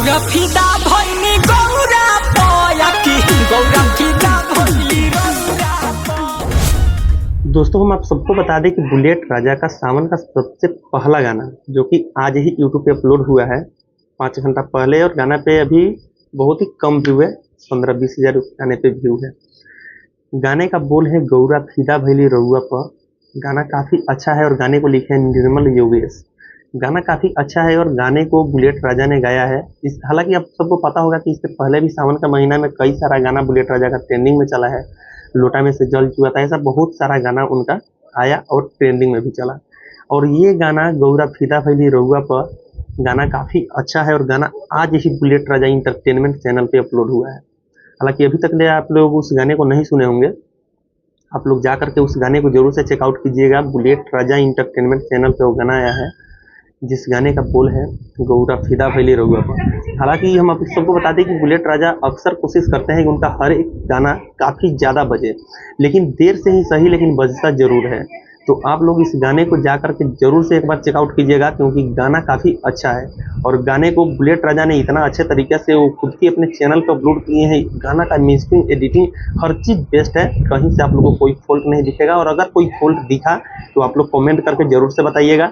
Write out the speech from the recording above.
फिदा भइनी गौरा पया की गौरा फिदा भइली रौरा प। दोस्तों हम आप सबको बता दें कि बुलेट राजा का सावन का सबसे पहला गाना जो कि आज ही यूट्यूब पे अपलोड हुआ है 5 घंटा पहले, और गाना पे अभी बहुत ही कम व्यू है, 15-20 हज़ार गाने पे व्यू है। गाने का बोल है गौरा फिदा भइली रउआ पर। गाना काफ़ी अच्छा है और गाने को लिखे हैं निर्मल योगेश। गाना काफ़ी अच्छा है और गाने को बुलेट राजा ने गाया है। इस हालांकि आप सबको पता होगा कि इससे पहले भी सावन का महीना में कई सारा गाना बुलेट राजा का ट्रेंडिंग में चला है। लोटा में से जल चुका था, ऐसा बहुत सारा गाना उनका आया और ट्रेंडिंग में भी चला। और ये गाना गौरा फिदा भइली रउआ पर गाना काफ़ी अच्छा है और गाना आज ही बुलेट राजा इंटरटेनमेंट चैनल पे अपलोड हुआ है। हालांकि अभी तक ले आप लोग उस गाने को नहीं सुने होंगे, आप लोग जा करके उस गाने को जरूर से चेकआउट कीजिएगा। बुलेट राजा इंटरटेनमेंट चैनल पे वो गाना आया है जिस गाने का बोल है गौरा फिदा भइली रउआ पर। हालांकि हम आप सबको बता दें कि बुलेट राजा अक्सर कोशिश करते हैं कि उनका हर एक गाना काफ़ी ज़्यादा बजे, लेकिन देर से ही सही लेकिन बजता ज़रूर है। तो आप लोग इस गाने को जा करके ज़रूर से एक बार चेकआउट कीजिएगा क्योंकि गाना काफ़ी अच्छा है। और गाने को बुलेट राजा ने इतना अच्छे तरीके से वो खुद ही अपने चैनल पर अपलोड किए हैं। गाना का मिक्सिंग, एडिटिंग, हर चीज़ बेस्ट है, कहीं से आप लोगों को कोई फॉल्ट नहीं दिखेगा। और अगर कोई फॉल्ट दिखा तो आप लोग कमेंट करके ज़रूर से बताइएगा।